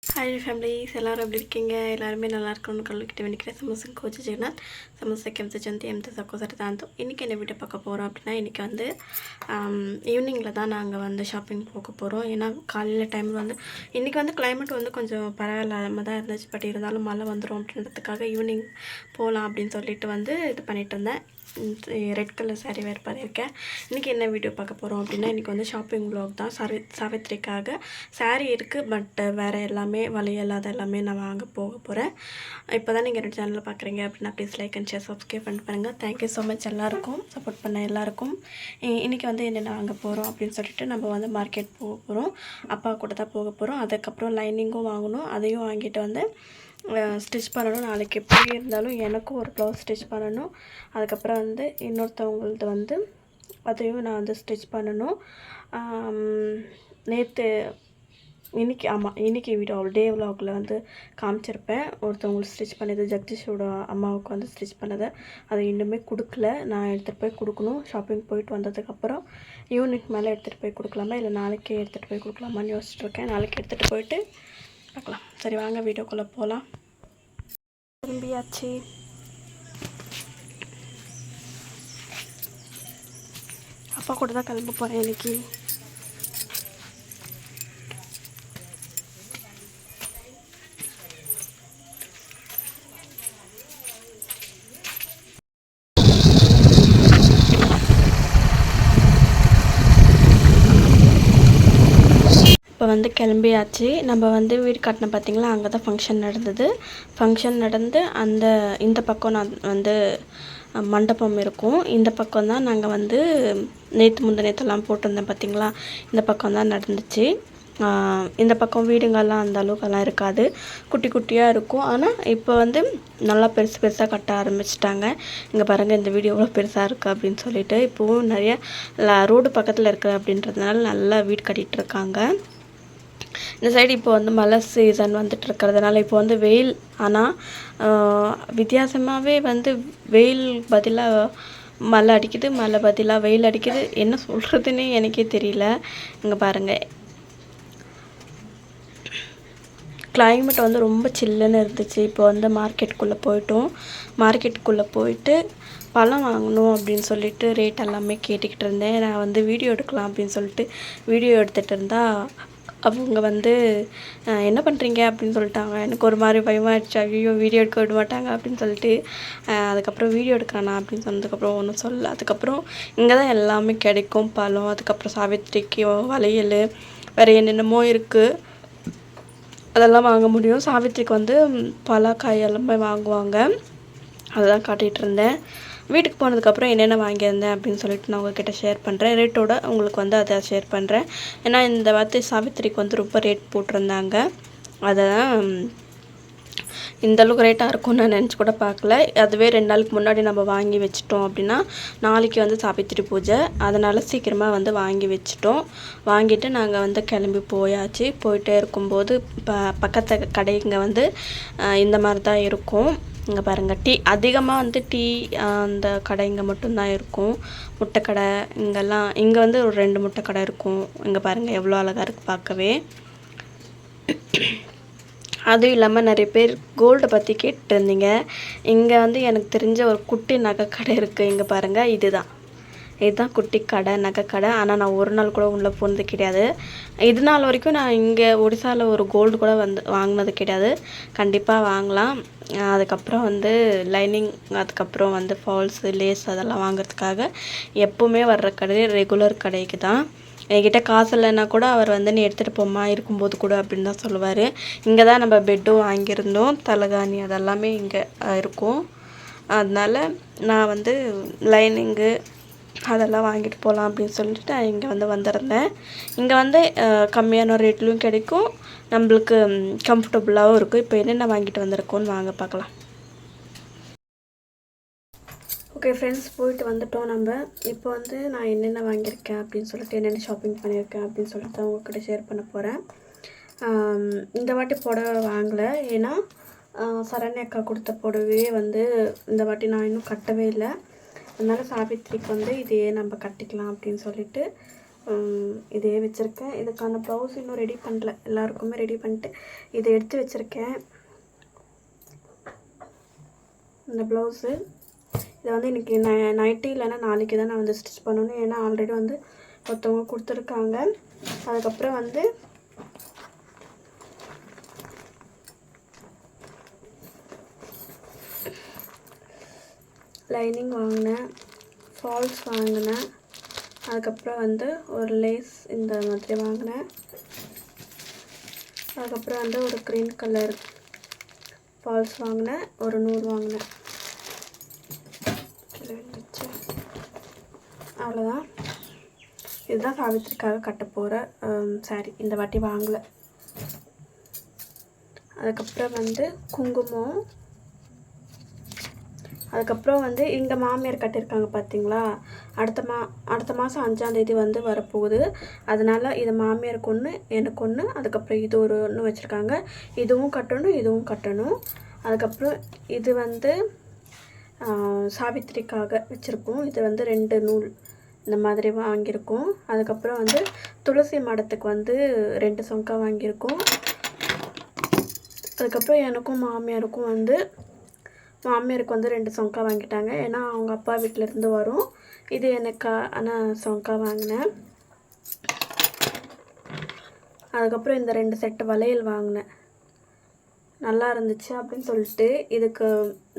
Hi families எல்லோரும் எப்படி இருக்கீங்க? எல்லாருமே நல்லா இருக்கணும்னு கல்விக்கிட்ட வேண்டிக்கிறேன். சமோசம் கோச்சு ஜெகநாத் சமோசா ಕೆಂಪು ಜಂತಿ ಎಂತ ಸಕೋಸರ தாந்தோ. இன்றைக்கி என்ன வீட்டை பார்க்க போகிறோம் அப்படின்னா, இன்றைக்கி வந்து ஈவினிங்கில் தான் நாங்கள் வந்து ஷாப்பிங் போக போகிறோம். ஏன்னா காலையில் டைமில் வந்து இன்றைக்கி வந்து கிளைமேட் வந்து கொஞ்சம் பரவாயில்லாமல் தான் இருந்துச்சு. பட் இருந்தாலும் மழை வந்துடும் அப்படின்றதுக்காக ஈவினிங் போகலாம் அப்படின்னு சொல்லிட்டு வந்து இது பண்ணிகிட்டு இருந்தேன். ரெட் கலர் சாரீ வேறு பண்ணியிருக்கேன். இன்றைக்கி என்ன வீடியோ பார்க்க போகிறோம் அப்படின்னா, இன்றைக்கி வந்து ஷாப்பிங் வ்ளாக் தான். சாவித்திரிக்காக சாரீ இருக்குது, பட் வேறு எல்லாமே வளையல் அது எல்லாமே நான் வாங்க போக போகிறேன். இப்போ தான் நீங்கள் ரெண்டு சேனலில் பார்க்குறீங்க அப்படின்னா please like and share subscribe பண்ணிட்டு பாருங்கள். தேங்க்யூ ஸோ மச் எல்லாருக்கும் சப்போர்ட் பண்ண எல்லாருக்கும். இன்றைக்கி வந்து என்னென்ன வாங்க போகிறோம் அப்படின்னு சொல்லிட்டு நம்ம வந்து மார்க்கெட் போக போகிறோம். அப்பா கூட தான் போக போகிறோம். அதுக்கப்புறம் லைனிங்கும் வாங்கணும். அதையும் வாங்கிட்டு வந்து ஸ்டிச் பண்ணணும். நாளைக்கு எப்படி இருந்தாலும் எனக்கும் ஒரு ப்ளவுஸ் ஸ்டிச் பண்ணணும். அதுக்கப்புறம் வந்து இன்னொருத்தவங்களது வந்து அதையும் நான் வந்து ஸ்டிச் பண்ணணும். இன்றைக்கி வீடியோ டே விலாகில் வந்து காமிச்சிருப்பேன். ஒருத்தவங்களுக்கு ஸ்டிச் பண்ணது ஜெகதீஷோட அம்மாவுக்கு வந்து ஸ்டிச் பண்ணதை அதை இன்னுமே கொடுக்கல. நான் எடுத்துகிட்டு போய் கொடுக்கணும். ஷாப்பிங் போயிட்டு வந்ததுக்கப்புறம் ஈவினிங் மேலே எடுத்துகிட்டு போய் கொடுக்கலாமா இல்லை நாளைக்கே எடுத்துகிட்டு போய் கொடுக்கலாமான்னு யோசிச்சுட்ருக்கேன். நாளைக்கு எடுத்துகிட்டு போயிட்டு பார்க்கலாம். சரி வாங்க வீடியோக்குள்ளே போகலாம். திரும்பியாச்சு. அப்பா கூட தான் கிளம்ப போகிறேன் இன்றைக்கி. இப்போ வந்து கிளம்பியாச்சு. நம்ம வந்து வீடு கட்டின பார்த்திங்களா, அங்கே தான் ஃபங்க்ஷன் நடந்தது. ஃபங்க்ஷன் நடந்து இந்த பக்கம் நான் வந்து மண்டபம் இருக்கும். இந்த பக்கம் தான் நாங்கள் வந்து முந்தினேத்தெல்லாம் போட்டிருந்தேன் பார்த்திங்களா, இந்த பக்கம் தான் நடந்துச்சு. இந்த பக்கம் வீடுங்கள்லாம் அந்த அளவுக்கெல்லாம் இருக்காது, குட்டி குட்டியாக இருக்கும். ஆனால் இப்போ வந்து நல்லா பெருசு பெருசாக கட்ட ஆரம்பிச்சிட்டாங்க. இங்கே பாருங்கள், இந்த வீடு எவ்வளோ பெருசாக இருக்குது அப்படின்னு சொல்லிட்டு. இப்போவும் நிறைய ரோடு பக்கத்தில் இருக்குது அப்படின்றதுனால நல்லா வீடு கட்டிகிட்ருக்காங்க. இந்த சைடு இப்போ வந்து மழை சீசன் வந்துட்டு இருக்கிறதுனால இப்போ வந்து வெயில். ஆனால் வித்தியாசமாகவே வந்து வெயில் பதிலாக மழை அடிக்குது, மழை பதிலாக வெயில் அடிக்குது. என்ன சொல்கிறதுன்னே எனக்கே தெரியல. இங்கே பாருங்கள், கிளைமேட் வந்து ரொம்ப சில்லுன்னு இருந்துச்சு. இப்போ வந்து மார்க்கெட்டுக்குள்ளே போயிட்டு பழம் வாங்கணும் அப்படின்னு சொல்லிட்டு ரேட் எல்லாமே கேட்டுக்கிட்டு இருந்தேன். நான் வந்து வீடியோ எடுக்கலாம் அப்படின்னு சொல்லிட்டு வீடியோ எடுத்துகிட்டு இருந்தால் அவங்க வந்து என்ன பண்ணுறீங்க அப்படின்னு சொல்லிட்டாங்க. எனக்கு ஒரு மாதிரி பயமாகிடுச்சு. ஐயோ வீடியோ எடுக்க விட மாட்டாங்க அப்படின்னு சொல்லிட்டு அதுக்கப்புறம் வீடியோ எடுக்கிறானா அப்படின்னு சொன்னதுக்கப்புறம் ஒன்றும் சொல்லலை. அதுக்கப்புறம் இங்கே தான் எல்லாமே கிடைக்கும், பழம். அதுக்கப்புறம் சாவித்திரிக்கு வளையல் வேறு என்னென்னமோ இருக்குது, அதெல்லாம் வாங்க முடியும். சாவித்திரிக்கு வந்து பழக்காய் எல்லாமே வாங்குவாங்க. அதுதான் காட்டிகிட்டு இருந்தேன். வீட்டுக்கு போனதுக்கப்புறம் என்னென்ன வாங்கியிருந்தேன் அப்படின்னு சொல்லிட்டு நான் உங்கள்கிட்ட ஷேர் பண்ணுறேன். ரேட்டோட உங்களுக்கு வந்து அதை ஷேர் பண்ணுறேன். ஏன்னா இந்த வார்த்தை சாவித்திரிக்கு வந்து ரொம்ப ரேட் போட்டிருந்தாங்க. அதை இந்தளவுக்கு ரேட்டாக இருக்கும்னு நான் நினச்சி கூட பார்க்கல. அதுவே 2 நாளுக்கு முன்னாடி நம்ம வாங்கி வச்சிட்டோம் அப்படின்னா நாளைக்கு வந்து சாவித்திரி பூஜை. அதனால் சீக்கிரமாக வந்து வாங்கி வச்சிட்டோம். வாங்கிட்டு நாங்கள் வந்து கிளம்பி போயாச்சு. போயிட்டே இருக்கும்போது பக்கத்து கடைங்க வந்து இந்த மாதிரி தான் இருக்கும். இங்கே பாருங்கள், அதிகமாக வந்து அந்த கடைங்க மட்டும்தான் இருக்கும். முட்டைக்கடை இங்கே வந்து ஒரு 2 முட்டைக்கடை இருக்கும். இங்கே பாருங்கள் எவ்வளோ அழகாக இருக்குது பார்க்கவே. அதுவும் இல்லாமல் நிறைய பேர் கோல்டை பற்றி கேட்டுருந்தீங்க. இங்கே வந்து எனக்கு தெரிஞ்ச ஒரு குட்டி நகைக்கடை இருக்குது. இங்கே பாருங்கள், இதுதான் குட்டி கடை, நகைக்கடை. ஆனால் நான் ஒரு நாள் கூட உள்ளே போனது கிடையாது. இது நாள் வரைக்கும் நான் இங்கே ஒடிசாவில் ஒரு கோல்டு கூட வந்து வாங்கினது கிடையாது. கண்டிப்பாக வாங்கலாம். அதுக்கப்புறம் வந்து லைனிங், அதுக்கப்புறம் வந்து ஃபால்ஸு, லேஸ் அதெல்லாம் வாங்குறதுக்காக எப்போவுமே வர்ற கடை ரெகுலர் கடைக்கு தான். என்கிட்ட காசு இல்லைன்னா கூட அவர் வந்து நீ எடுத்துகிட்டு போம்மா இருக்கும்போது கூட அப்படின்னு தான் சொல்லுவார். இங்கே தான் நம்ம பெட்டும் வாங்கியிருந்தோம், தலகாணி அதெல்லாமே இங்கே இருக்கும். அதனால் நான் வந்து லைனிங்கு அதெல்லாம் வாங்கிட்டு போகலாம் அப்படின்னு சொல்லிட்டு இங்கே வந்து வந்திருந்தேன். இங்கே வந்து கம்மியான ரேட்லையும் கிடைக்கும், நம்மளுக்கு கம்ஃபர்டபுளாகவும் இருக்கும். இப்போ என்னென்ன வாங்கிட்டு வந்திருக்கோன்னு வாங்க பார்க்கலாம். ஓகே ஃப்ரெண்ட்ஸ், போயிட்டு வந்துட்டோம் நம்ம. இப்போ வந்து நான் என்னென்ன வாங்கியிருக்கேன் அப்படின்னு சொல்லிட்டு, என்னென்ன ஷாப்பிங் பண்ணியிருக்கேன் அப்படின்னு சொல்லிட்டு தான் உங்கள்கிட்ட ஷேர் பண்ண போகிறேன். இந்த வாட்டி புடவை வாங்கலை. ஏன்னா சரண்யா அக்கா கொடுத்த புடவையே வந்து இந்த வாட்டி நான் இன்னும் கட்டவே இல்லை. அதனால் சாவித்திரிக்கு வந்து இதையே நம்ம கட்டிக்கலாம் அப்படின்னு சொல்லிட்டு இதே வச்சுருக்கேன். இதுக்கான ப்ளவுஸ் இன்னும் ரெடி பண்ணல, எல்லாருக்குமே ரெடி பண்ணிட்டு இதை எடுத்து வச்சுருக்கேன். இந்த ப்ளவுஸு இதை வந்து இன்றைக்கி நைட்டு இல்லைன்னா நாளைக்கு தான் நான் வந்து ஸ்டிச் பண்ணணும். ஏன்னா ஆல்ரெடி வந்து ஒருத்தவங்க கொடுத்துருக்காங்க. அதுக்கப்புறம் வந்து லைனிங் வாங்கினேன், ஃபால்ஸ் வாங்கினேன். அதுக்கப்புறம் வந்து ஒரு லேஸ் இந்த மாதிரி வாங்கினேன். அதுக்கப்புறம் வந்து ஒரு க்ரீன் கலர் ஃபால்ஸ் வாங்கினேன், ஒரு நூல் வாங்கினேன். அவ்வளோதான். இதுதான் சாவித்திரிக்காக கட்ட போகிற சாரி. இந்த வாட்டி வாங்கலை. அதுக்கப்புறம் வந்து குங்குமம். அதுக்கப்புறம் வந்து எங்கள் மாமியார் கட்டியிருக்காங்க பார்த்தீங்களா, அடுத்த மாதம் 5ஆம் தேதி வந்து வரப்போகுது. அதனால் இது மாமியாருக்கு ஒன்று, எனக்கு ஒன்று, அதுக்கப்புறம் இது ஒன்று வச்சுருக்காங்க. இதுவும் கட்டணும், இதுவும் கட்டணும். அதுக்கப்புறம் இது வந்து சாவித்திரிக்காக வச்சுருக்கோம். இது வந்து 2 நூல் இந்த மாதிரி வாங்கியிருக்கோம். அதுக்கப்புறம் வந்து துளசி மாடத்துக்கு வந்து 2 சொங்கா வாங்கியிருக்கோம். அதுக்கப்புறம் எனக்கும் மாமியாருக்கும் வந்து மாமியாருக்கு வந்து 2 சொங்கா வாங்கிட்டாங்க. ஏன்னா அவங்க அப்பா வீட்டிலேருந்து வரும். இது எனக்கு ஆனால் சொங்கா வாங்கினேன். அதுக்கப்புறம் இந்த 2 செட்டு வளையல் வாங்கினேன். நல்லா இருந்துச்சு அப்படின்னு சொல்லிட்டு இதுக்கு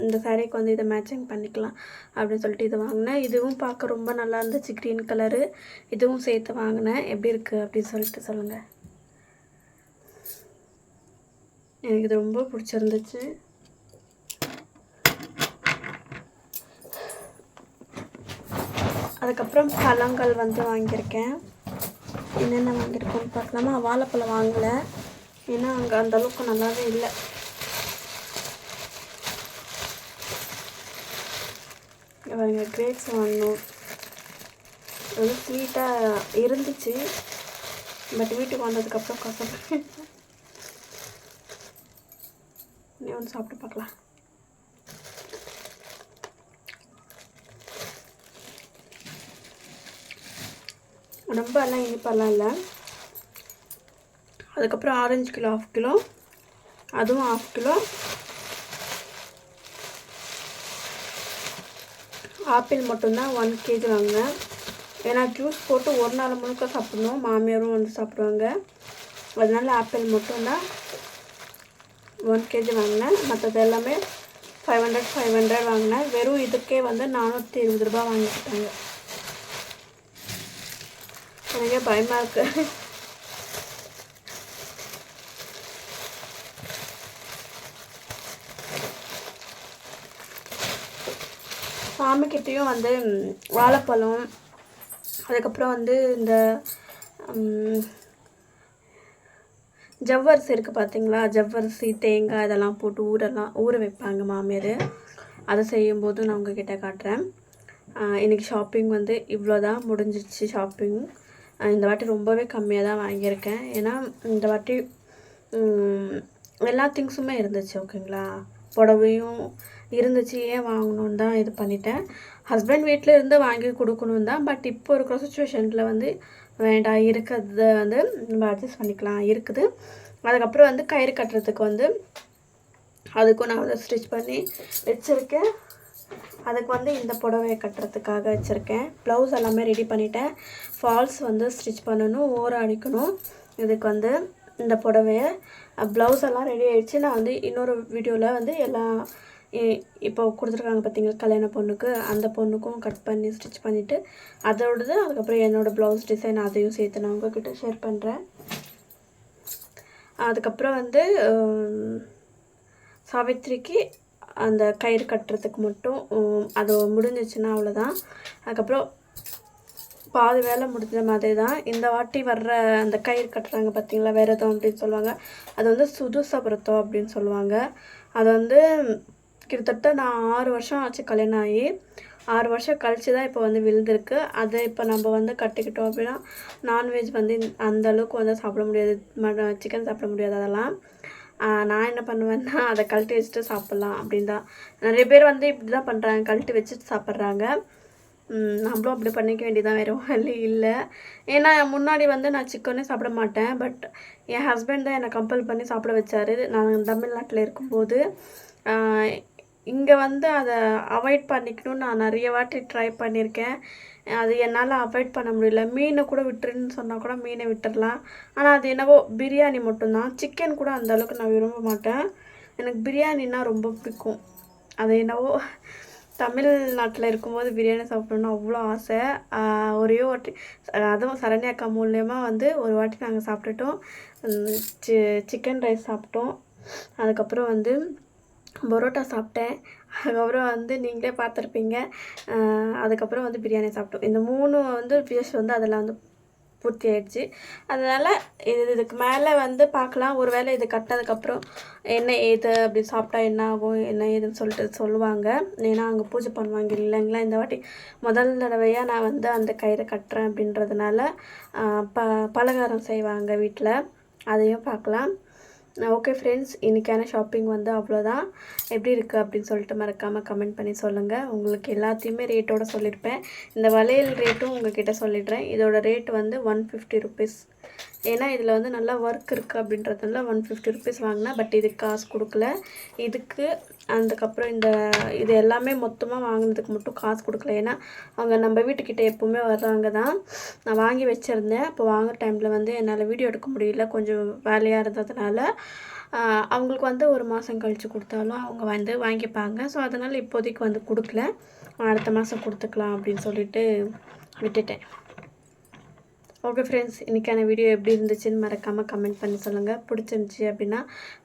இந்த சாரீக்கு வந்து இதை மேட்சிங் பண்ணிக்கலாம் அப்படின்னு சொல்லிட்டு இது வாங்கினேன். இதுவும் பார்க்க ரொம்ப நல்லா இருந்துச்சு, க்ரீன் கலரு. இதுவும் சேர்த்து வாங்கினேன். எப்படி இருக்குது அப்படின்னு சொல்லிட்டு சொல்லுங்கள். எனக்கு இது ரொம்ப பிடிச்சிருந்துச்சு. அதுக்கப்புறம் பழங்கள் வந்து வாங்கியிருக்கேன். என்னென்ன வாங்கியிருக்கோன்னு பார்க்கலாமா. வாழைப்பழம் வாங்கலை, ஏன்னா அங்கே அந்தளவுக்கு நல்லாவே இல்லை. பாருங்க, கிரேப்ஸ் வாங்கணும். அது ஸ்வீட்டாக இருந்துச்சு, பட் வீட்டுக்கு வந்ததுக்கப்புறம் கசப்பு. நீ வந்து சாப்பிட்டு பார்க்கலாம். ரொம்ப எல்லாம் இனிப்பெல்லாம் இல்லை. அதுக்கப்புறம் ஆரஞ்சு கிலோ 1/2 கிலோ, அதுவும் 1/2 கிலோ. ஆப்பிள் மட்டும்தான் 1 kg வாங்கினேன். ஏன்னா ஜூஸ் போட்டு ஒரு நாள் முழுக்க சாப்பிடணும், மாமியாரும் வந்து சாப்பிடுவாங்க. அதனால ஆப்பிள் மட்டும்தான் 1 kg வாங்கினேன். மற்றது எல்லாமே 500 வாங்கினேன். வெறும் இதுக்கே வந்து 420 ரூபா வாங்கிக்கிட்டாங்க. எனக்கே பயமாக இருக்குது. சாமிக்கிட்டேயும் வந்து வாழைப்பழம், அதுக்கப்புறம் வந்து இந்த ஜவ்வரிசி இருக்குது பார்த்தீங்களா, ஜவ்வரிசி தேங்காய் இதெல்லாம் போட்டு ஊற வைப்பாங்க மாமியார். அதை செய்யும்போது நான் உங்ககிட்ட காட்டுறேன். இன்றைக்கி ஷாப்பிங் வந்து இவ்வளோ தான் முடிஞ்சிச்சு. ஷாப்பிங் இந்த வாட்டி ரொம்பவே கம்மியாக தான் வாங்கியிருக்கேன். ஏன்னா இந்த வாட்டி எல்லா திங்ஸுமே இருந்துச்சு. ஓகேங்களா, புடவையும் இருந்துச்சு. ஏன் வாங்கணுன்னு தான் இது பண்ணிட்டேன். ஹஸ்பண்ட் வீட்டில் இருந்து வாங்கி கொடுக்கணும் தான், பட் இப்போ இருக்கிற சுச்சுவேஷனில் வந்து வேண்டாம், இருக்கிறத வந்து நம்ம அட்ஜஸ்ட் பண்ணிக்கலாம் இருக்குது. அதுக்கப்புறம் வந்து கயிறு கட்டுறதுக்கு வந்து அதுக்கும் நான் வந்து ஸ்டிச் பண்ணி வச்சுருக்கேன். அதுக்கு வந்து இந்த புடவையை கட்டுறதுக்காக வச்சுருக்கேன். ப்ளவுஸ் எல்லாமே ரெடி பண்ணிவிட்டேன். ஃபால்ஸ் வந்து ஸ்டிச் பண்ணணும், ஓரம் அடிக்கணும். இதுக்கு வந்து இந்த புடவையை ப்ளவுஸ் எல்லாம் ரெடி ஆகிடுச்சு. நான் வந்து இன்னொரு வீடியோவில் வந்து எல்லாம் இப்போ கொடுத்துருக்காங்க பார்த்தீங்களா, கல்யாண பொண்ணுக்கு, அந்த பொண்ணுக்கும் கட் பண்ணி ஸ்டிச் பண்ணிவிட்டு அதோடது அதுக்கப்புறம் என்னோடய ப்ளவுஸ் டிசைன் அதையும் சேர்த்து நான் உங்கள்கிட்ட ஷேர் பண்ணுறேன். அதுக்கப்புறம் வந்து சாவித்திரிக்கு அந்த கயிறு கட்டுறதுக்கு மட்டும் அது முடிஞ்சிச்சுன்னா அவ்வளோதான். அதுக்கப்புறம் பாதி வேலை முடிஞ்ச மாதிரி தான். இந்த வாட்டி வர்ற அந்த கயிறு கட்டுறாங்க பார்த்தீங்களா, விரதம் அப்படின்னு சொல்லுவாங்க. அது வந்து சுதுசபுரத்தம் அப்படின்னு சொல்லுவாங்க. அது வந்து கிட்டத்தட்ட நான் 6 வருஷம் ஆச்சு கல்யாணம் ஆகி. 6 வருஷம் கழித்து தான் இப்போ வந்து விழுந்திருக்கு. அதை இப்போ நம்ம வந்து கட்டிக்கிட்டோம் அப்படின்னா நான்வெஜ் வந்து அந்தளவுக்கு வந்து சாப்பிட முடியாது, சிக்கன் சாப்பிட முடியாது. அதெல்லாம் நான் என்ன பண்ணுவேன்னா அதை கழட்டி வச்சுட்டு சாப்பிட்லாம் அப்படின்னு தான். நிறைய பேர் வந்து இப்படி தான் பண்ணுறாங்க, கழட்டி வச்சுட்டு சாப்பிட்றாங்க. நம்மளும் அப்படி பண்ணிக்க வேண்டியதான், வேறு வழி இல்லை. ஏன்னா முன்னாடி வந்து நான் சிக்கனே சாப்பிட மாட்டேன். பட் என் ஹஸ்பண்ட் தான் என்னை கம்பல் பண்ணி சாப்பிட வச்சார். நான் தமிழ்நாட்டில் இருக்கும்போது இங்கே வந்து அதை அவாய்ட் பண்ணிக்கணும்னு நான் நிறைய வாட்டி ட்ரை பண்ணியிருக்கேன். அது என்னால் அவாய்ட் பண்ண முடியல. மீனை கூட விட்டுருன்னு சொன்னால் கூட மீனை விட்டுடலாம். ஆனால் அது என்னவோ பிரியாணி மட்டும்தான். சிக்கன் கூட அந்தளவுக்கு நான் விரும்ப மாட்டேன். எனக்கு பிரியாணின்னா ரொம்ப பிடிக்கும். அது என்னவோ தமிழ்நாட்டில் இருக்கும்போது பிரியாணி சாப்பிடணுன்னு அவ்வளோ ஆசை. ஒரே வாட்டி அதுவும் சரண்யா அக்கா மூலியமா வந்து ஒரு வாட்டி நாங்கள் சாப்பிட்டுட்டோம். சிக்கன் ரைஸ் சாப்பிட்டோம். அதுக்கப்புறம் வந்து பரோட்டா சாப்பிட்டேன். அதுக்கப்புறம் வந்து நீங்களே பார்த்துருப்பீங்க. அதுக்கப்புறம் வந்து பிரியாணி சாப்பிட்டோம். இந்த 3 வந்து விஷ் வந்து அதில் வந்து பூர்த்தி ஆயிடுச்சு. அதனால் இதுக்கு மேலே வந்து பார்க்கலாம். ஒரு வேளை இது கட்டினதுக்கப்புறம் என்ன ஏது அப்படி சாப்பிட்டா என்ன ஆகும் என்ன ஏதுன்னு சொல்லிட்டு சொல்லுவாங்க. ஏன்னா அங்கே பூஜை பண்ணுவாங்க இல்லைங்களா. இந்த வாட்டி முதல் தடவையாக நான் வந்து அந்த கயிறை கட்டுறேன் அப்படின்றதுனால பலகாரம் செய்வாங்க வீட்டில். அதையும் பார்க்கலாம். ஓகே ஃப்ரெண்ட்ஸ், இன்றைக்கான ஷாப்பிங் வந்து அவ்வளோதான். எப்படி இருக்குது அப்படின்னு சொல்லிட்டு மறக்காமல் கமெண்ட் பண்ணி சொல்லுங்கள். உங்களுக்கு எல்லாத்தையுமே ரேட்டோடு சொல்லியிருப்பேன். இந்த வளையல் ரேட்டும் உங்கள்கிட்ட சொல்லிடுறேன். இதோட ரேட் வந்து 150 ருபீஸ். ஏன்னா இதில் வந்து நல்லா ஒர்க் இருக்குது அப்படின்றதுனால 150 ருபீஸ் வாங்கினேன். பட் இதுக்கு காசு கொடுக்கல. இதுக்கு அதுக்கப்புறம் இது எல்லாமே மொத்தமாக வாங்கினதுக்கு மட்டும் காசு கொடுக்கல. ஏன்னா அவங்க நம்ம வீட்டுக்கிட்ட எப்போவுமே வர்றாங்க தான். நான் வாங்கி வச்சுருந்தேன். அப்போ வாங்குற டைமில் வந்து என்னால் வீடியோ எடுக்க முடியல, கொஞ்சம் வேலையாக இருந்ததுனால. அவங்களுக்கு வந்து ஒரு மாதம் கழித்து கொடுத்தாலும் அவங்க வந்து வாங்கிப்பாங்க. ஸோ அதனால் இப்போதைக்கு வந்து கொடுக்கல. அடுத்த மாதம் கொடுத்துக்கலாம் அப்படின்னு சொல்லிட்டு விட்டுட்டேன். ஓகே ஃப்ரெண்ட்ஸ், இன்றைக்கான வீடியோ எப்படி இருந்துச்சுன்னு மறக்காமல் கமெண்ட் பண்ணி சொல்லுங்கள். பிடிச்சிருந்துச்சி அப்படின்னா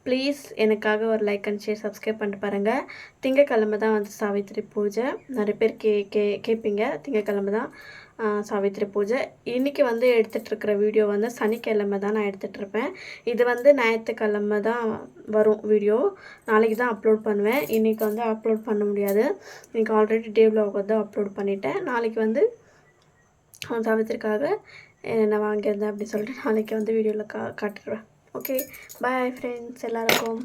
ப்ளீஸ் எனக்காக ஒரு லைக் அண்ட் ஷேர் சப்ஸ்கிரைப் பண்ணிட்டு பாருங்கள். திங்கக்கிழமை தான் வந்து சாவித்திரி பூஜை. நிறைய பேர் கேட்பீங்க. திங்கக்கிழமை தான் சாவித்திரி பூஜை. இன்றைக்கி வந்து எடுத்துகிட்ருக்கிற வீடியோ வந்து சனிக்கிழமை தான் நான் எடுத்துகிட்ருப்பேன். இது வந்து ஞாயிற்றுக்கிழமை தான் வரும் வீடியோ. நாளைக்கு தான் அப்லோட் பண்ணுவேன். இன்றைக்கி வந்து அப்லோட் பண்ண முடியாது. இன்றைக்கி ஆல்ரெடி டே வ்ளாக் வந்து அப்லோட் பண்ணிட்டேன். நாளைக்கு வந்து சாவித்திரிக்காக என்ன வாங்கியிருந்தேன் அப்படின்னு சொல்லிட்டு நாளைக்கு வந்து வீடியோவில் காட்டுறேன். ஓகே, பாய் ஃப்ரெண்ட்ஸ் எல்லாருக்கும்.